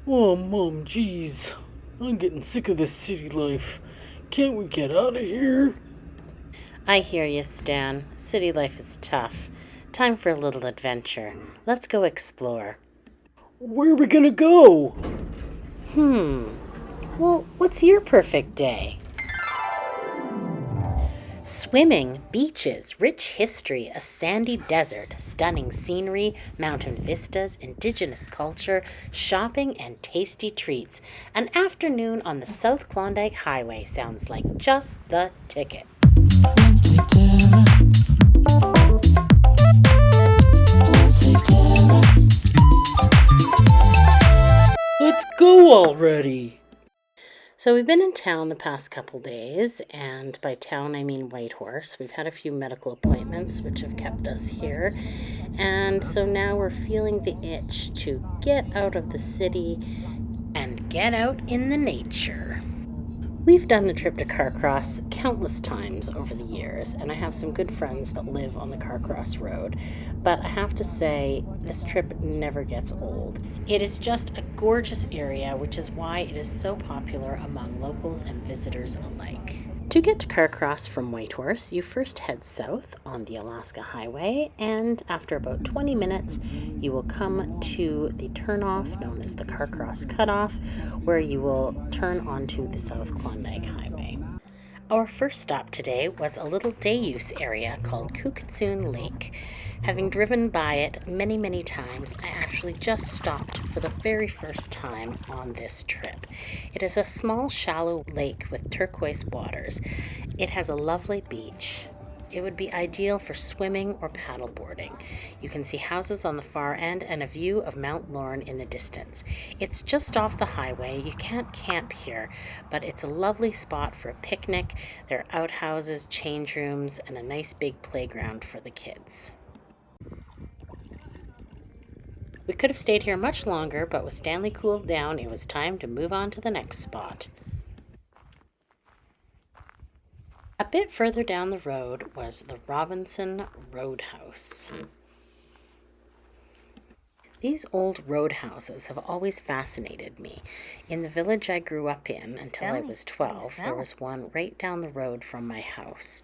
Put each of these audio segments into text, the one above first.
Oh, Mom, jeez. I'm getting sick of this city life. Can't we get out of here? I hear you, Stan. City life is tough. Time for a little adventure. Let's go explore. Where are we gonna go? Well, what's your perfect day? Swimming, beaches, rich history, a sandy desert, stunning scenery, mountain vistas, indigenous culture, shopping, and tasty treats. An afternoon on the South Klondike Highway sounds like just the ticket. Let's go already. So we've been in town the past couple days, and by town I mean Whitehorse. We've had a few medical appointments which have kept us here, and so now we're feeling the itch to get out of the city and get out in the nature. We've done the trip to Carcross countless times over the years, and I have some good friends that live on the Carcross Road, but I have to say, this trip never gets old. It is just a gorgeous area, which is why it is so popular among locals and visitors alike. To get to Carcross from Whitehorse, you first head south on the Alaska Highway, and after about 20 minutes, you will come to the turnoff known as the Carcross Cutoff, where you will turn onto the South Klondike Highway. Our first stop today was a little day use area called Kookatsoon Lake. Having driven by it many, many times, I actually just stopped for the very first time on this trip. It is a small, shallow lake with turquoise waters. It has a lovely beach. It would be ideal for swimming or paddleboarding. You can see houses on the far end and a view of Mount Lorne in the distance. It's just off the highway. You can't camp here, but it's a lovely spot for a picnic. There are outhouses, change rooms, and a nice big playground for the kids. We could have stayed here much longer, but with Stanley cooled down, it was time to move on to the next spot. A bit further down the road was the Robinson Roadhouse. These old roadhouses have always fascinated me. In the village I grew up in until I was 12, there was one right down the road from my house.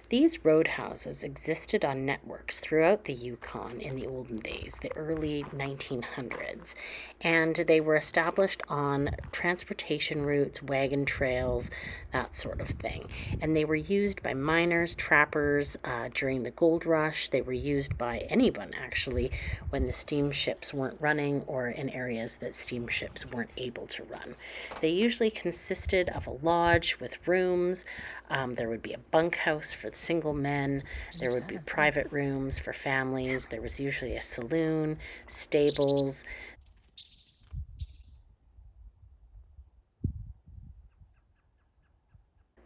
These roadhouses existed on networks throughout the Yukon in the olden days, the early 1900s, and they were established on transportation routes, wagon trails, that sort of thing. And they were used by miners, trappers during the gold rush. They were used by anyone, actually, when the steamships weren't running or in areas that steamships weren't able to run. They usually consisted of a lodge with rooms. There would be a bunkhouse for the single men. There would be private rooms for families. There was usually a saloon, stables.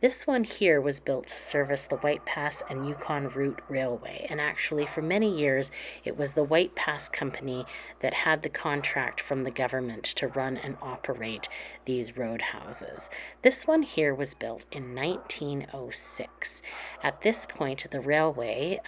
This one here was built to service the White Pass and Yukon Route Railway, and actually for many years it was the White Pass Company that had the contract from the government to run and operate these roadhouses. This one here was built in 1906. At this point, the railway,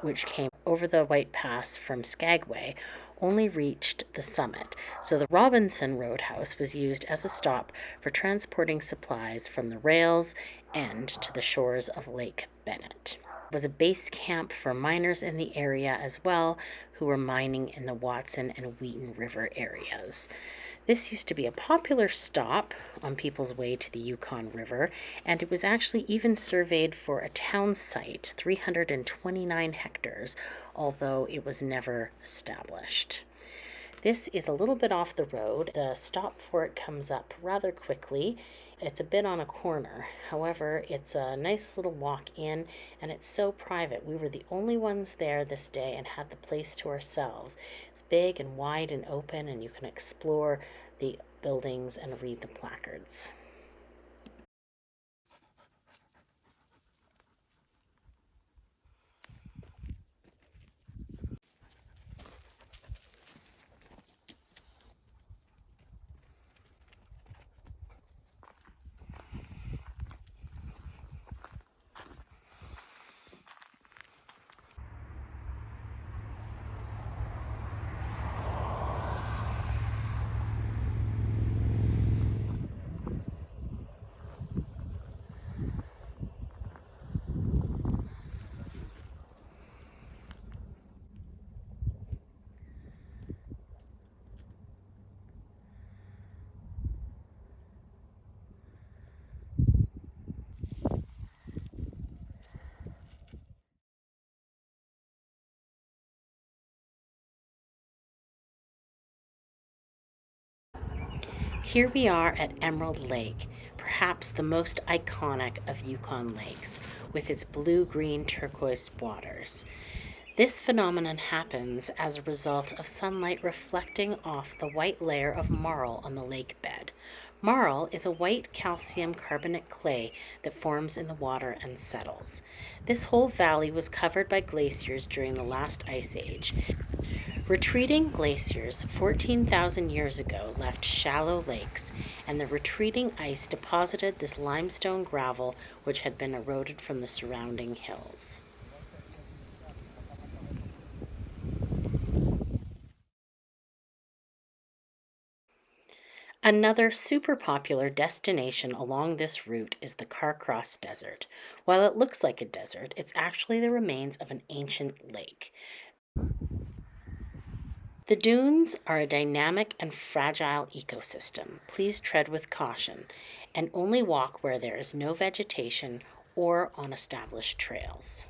which came over the White Pass from Skagway, only reached the summit, so the Robinson Roadhouse was used as a stop for transporting supplies from the rails end to the shores of Lake Bennett. It was a base camp for miners in the area as well, who were mining in the Watson and Wheaton River areas. This used to be a popular stop on people's way to the Yukon River, and it was actually even surveyed for a town site, 329 hectares, although it was never established. This is a little bit off the road. The stop for it comes up rather quickly. It's a bit on a corner. However, it's a nice little walk in, and it's so private. We were the only ones there this day and had the place to ourselves. It's big and wide and open, and you can explore the buildings and read the placards. Here we are at Emerald Lake, perhaps the most iconic of Yukon lakes, with its blue-green turquoise waters. This phenomenon happens as a result of sunlight reflecting off the white layer of marl on the lake bed. Marl is a white calcium carbonate clay that forms in the water and settles. This whole valley was covered by glaciers during the last ice age. Retreating glaciers 14,000 years ago left shallow lakes, and the retreating ice deposited this limestone gravel which had been eroded from the surrounding hills. Another super popular destination along this route is the Carcross Desert. While it looks like a desert, it's actually the remains of an ancient lake. The dunes are a dynamic and fragile ecosystem. Please tread with caution and only walk where there is no vegetation or on established trails.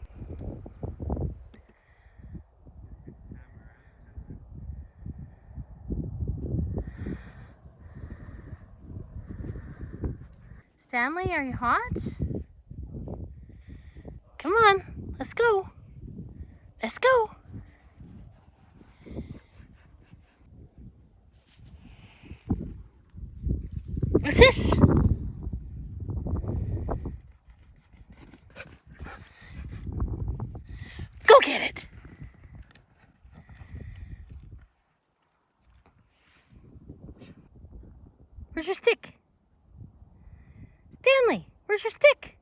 Stanley, are you hot? Come on, let's go. Let's go. What's this? Go get it. Where's your stick? Stanley, where's your stick?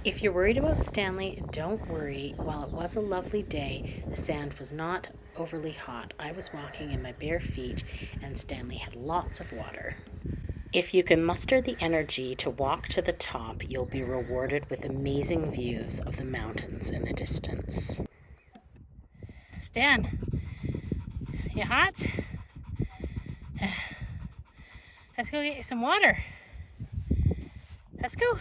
If you're worried about Stanley, don't worry. While it was a lovely day, the sand was not overly hot. I was walking in my bare feet and Stanley had lots of water. If you can muster the energy to walk to the top, you'll be rewarded with amazing views of the mountains in the distance. Stan, you hot? Let's go get you some water. Let's go.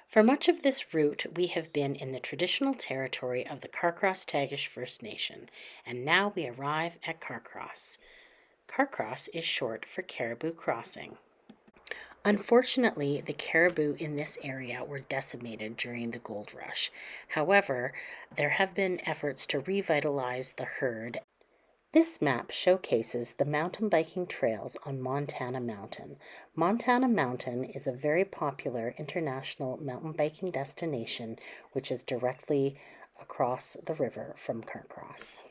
For much of this route, we have been in the traditional territory of the Carcross Tagish First Nation, and now we arrive at Carcross. Carcross is short for Caribou Crossing. Unfortunately, the caribou in this area were decimated during the gold rush. However, there have been efforts to revitalize the herd. This map showcases the mountain biking trails on Montana Mountain. Montana Mountain is a very popular international mountain biking destination which is directly across the river from Carcross.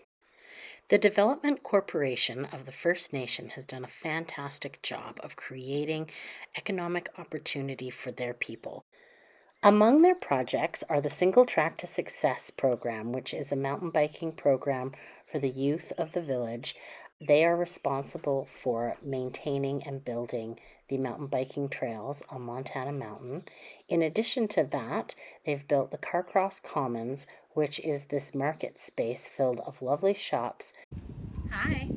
The Development Corporation of the First Nation has done a fantastic job of creating economic opportunity for their people. Among their projects are the Single Track to Success program, which is a mountain biking program for the youth of the village. They are responsible for maintaining and building the mountain biking trails on Montana Mountain. In addition to that, they've built the Carcross Commons, which is this market space filled of lovely shops. Hi.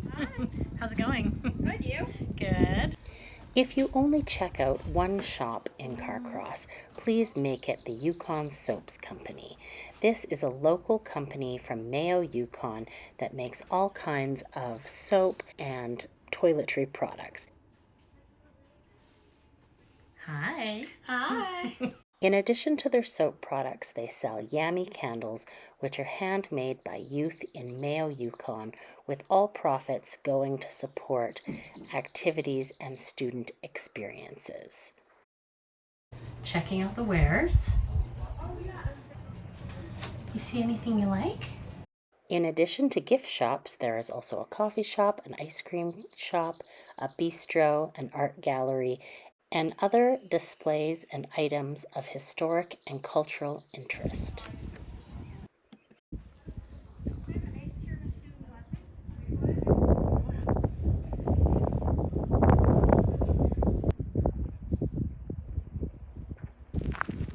How's it going? Good, you? Good. If you only check out one shop in Carcross, please make it the Yukon Soaps Company. This is a local company from Mayo, Yukon that makes all kinds of soap and toiletry products. Hi. Hi. In addition to their soap products, they sell Yummy candles, which are handmade by youth in Mayo, Yukon, with all profits going to support activities and student experiences. Checking out the wares. You see anything you like? In addition to gift shops, there is also a coffee shop, an ice cream shop, a bistro, an art gallery, and other displays and items of historic and cultural interest.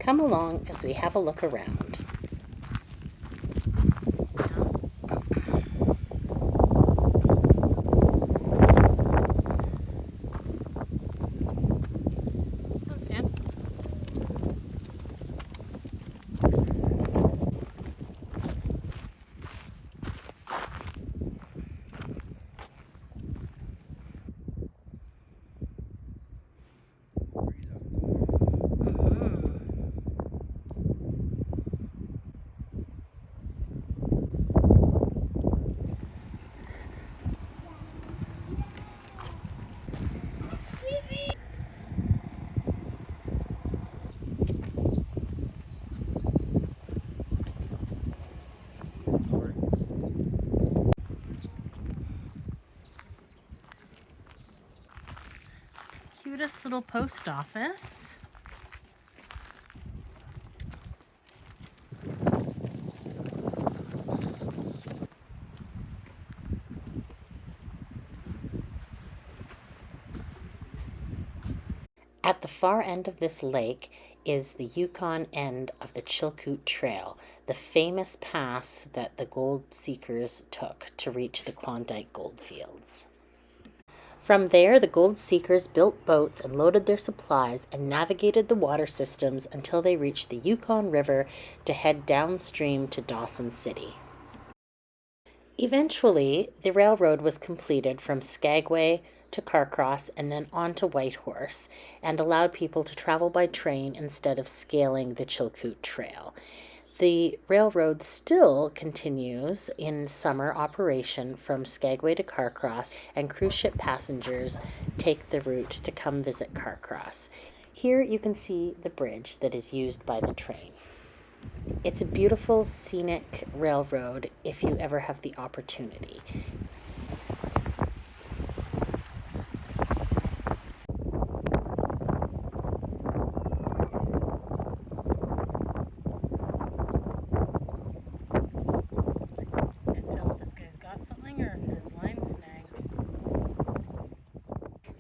Come along as we have a look around. cutest little post office. At the far end of this lake is the Yukon end of the Chilkoot Trail, the famous pass that the gold seekers took to reach the Klondike goldfields. From there, the gold seekers built boats and loaded their supplies and navigated the water systems until they reached the Yukon River to head downstream to Dawson City. Eventually, the railroad was completed from Skagway to Carcross and then on to Whitehorse, and allowed people to travel by train instead of scaling the Chilkoot Trail. The railroad still continues in summer operation from Skagway to Carcross, and cruise ship passengers take the route to come visit Carcross. Here you can see the bridge that is used by the train. It's a beautiful, scenic railroad if you ever have the opportunity. Can't tell if this guy's got something or if his line's snagged.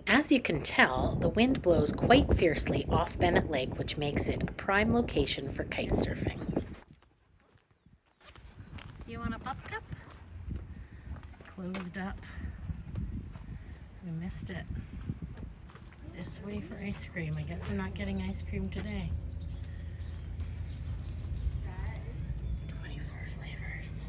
As you can tell, the wind blows quite fiercely off Bennett Lake, which makes it a prime location for kite surfing. You want a pup cup? Closed up. We missed it. This way for ice cream. I guess we're not getting ice cream today. 24 flavors.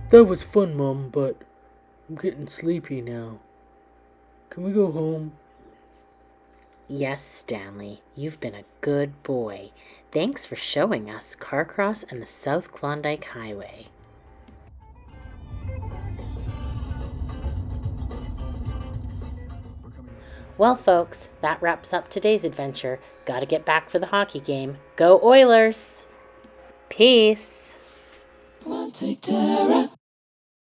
That was fun, Mom, but I'm getting sleepy now. Can we go home? Yes, Stanley, you've been a good boy. Thanks for showing us Carcross and the South Klondike Highway. Well, folks, that wraps up today's adventure. Gotta get back for the hockey game. Go Oilers! Peace! One take Tara.